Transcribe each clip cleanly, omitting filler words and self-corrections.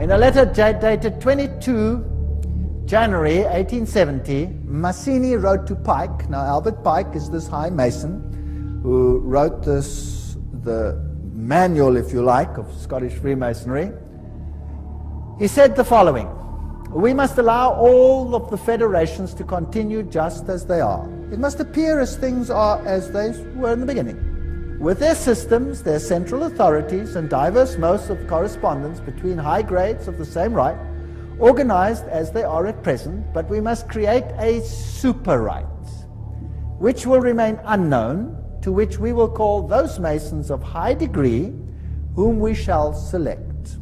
In a letter dated 22 January 1870, Mazzini wrote to Pike. Now, Albert Pike is this high mason who wrote the manual, if you like, of Scottish Freemasonry. He said the following: "We must allow all of the federations to continue just as they are. It must appear as things are as they were in the beginning, with their systems, their central authorities, and diverse modes of correspondence between high grades of the same right, organized as they are at present, but we must create a super right, which will remain unknown, to which we will call those Masons of high degree, whom we shall select.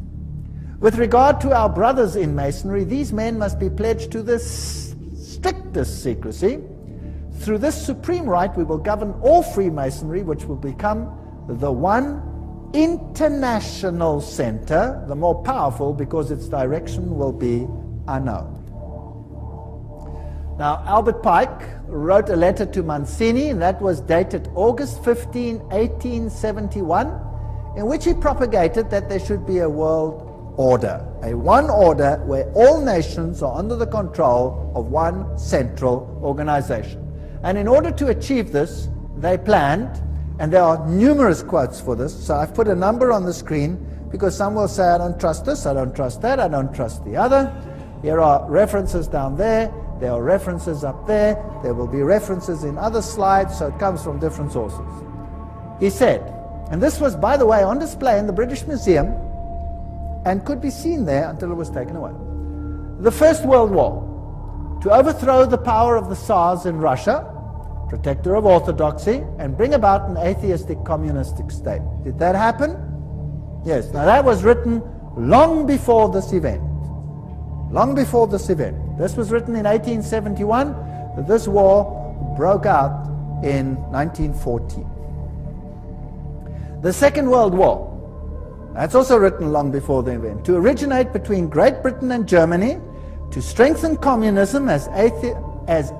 With regard to our brothers in Masonry, these men must be pledged to the strictest secrecy. Through this supreme right, we will govern all Freemasonry, which will become the one international center, the more powerful because its direction will be unknown." Now, Albert Pike wrote a letter to Mazzini, and that was dated August 15, 1871, in which he propagated that there should be a world order, a one order where all nations are under the control of one central organization. And in order to achieve this, they planned, and there are numerous quotes for this, so I've put a number on the screen because some will say, I don't trust this, I don't trust that, I don't trust the other. Here are references down there, there are references up there, there will be references in other slides, so it comes from different sources. He said, and this was, by the way, on display in the British Museum and could be seen there until it was taken away. The First World War, to overthrow the power of the Tsars in Russia, protector of orthodoxy, and bring about an atheistic communistic state. Did that happen? Yes. Now that was written long before this event. Long before this event. This was written in 1871. This war broke out in 1914. The Second World War, that's also written long before the event, to originate between Great Britain and Germany, to strengthen communism as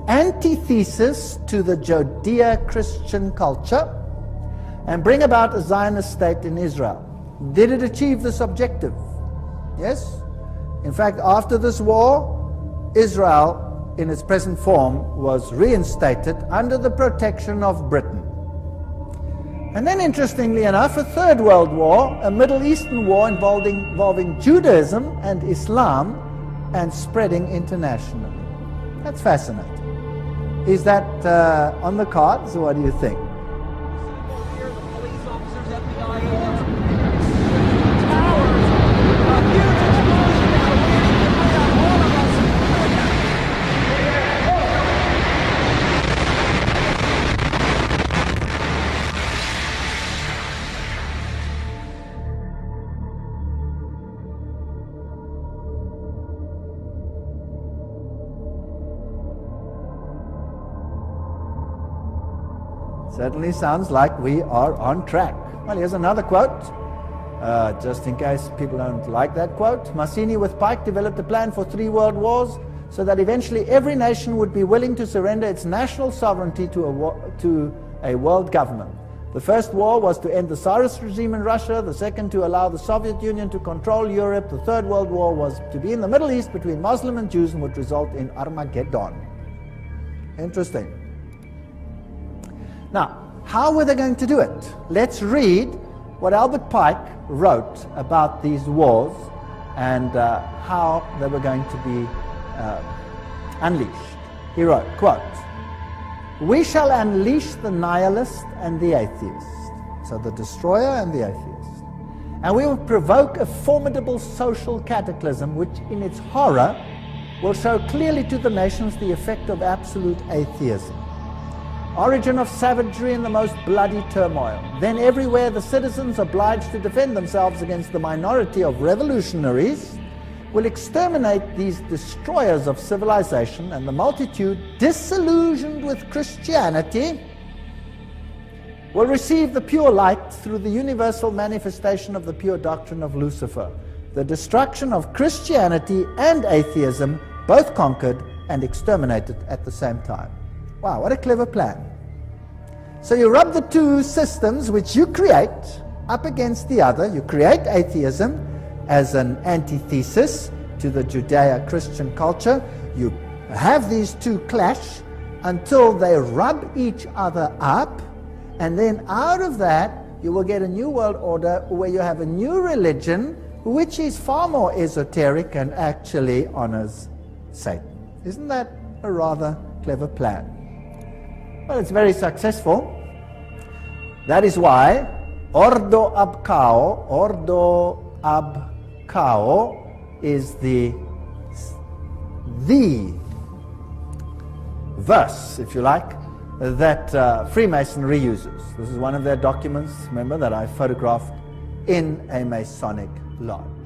antithesis to the Judeo-Christian culture, and bring about a Zionist state in Israel. Did it achieve this objective? Yes. In fact, after this war, Israel, in its present form, was reinstated under the protection of Britain. And then, interestingly enough, a Third World War, a Middle Eastern war involving Judaism and Islam, and spreading internationally. That's fascinating. Is that on the cards, or what do you think? Here, the police officers, FBI agents, towers, a huge explosion now, waiting to bring out all of us. Certainly sounds like we are on track. Well, here's another quote, just in case people don't like that quote. Mazzini with Pike developed a plan for 3 world wars so that eventually every nation would be willing to surrender its national sovereignty to a world government. The first war was to end the Tsarist regime in Russia, the second to allow the Soviet Union to control Europe, the Third World War was to be in the Middle East between Muslim and Jews and would result in Armageddon. Interesting. Now, how were they going to do it? Let's read what Albert Pike wrote about these wars and how they were going to be unleashed. He wrote, quote, "We shall unleash the nihilist and the atheist," so the destroyer and the atheist, "and we will provoke a formidable social cataclysm which in its horror will show clearly to the nations the effect of absolute atheism. Origin of savagery and the most bloody turmoil. Then everywhere the citizens obliged to defend themselves against the minority of revolutionaries will exterminate these destroyers of civilization, and the multitude, disillusioned with Christianity, will receive the pure light through the universal manifestation of the pure doctrine of Lucifer. The destruction of Christianity and atheism, both conquered and exterminated at the same time." Wow, what a clever plan. So you rub the two systems which you create up against the other. You create atheism as an antithesis to the Judeo-Christian culture. You have these two clash until they rub each other up, and then out of that you will get a new world order where you have a new religion which is far more esoteric and actually honors Satan. Isn't that a rather clever plan? Well, it's very successful. That is why Ordo ab Cao is the verse, if you like, that Freemasonry uses. This is one of their documents, remember, that I photographed in a Masonic lodge.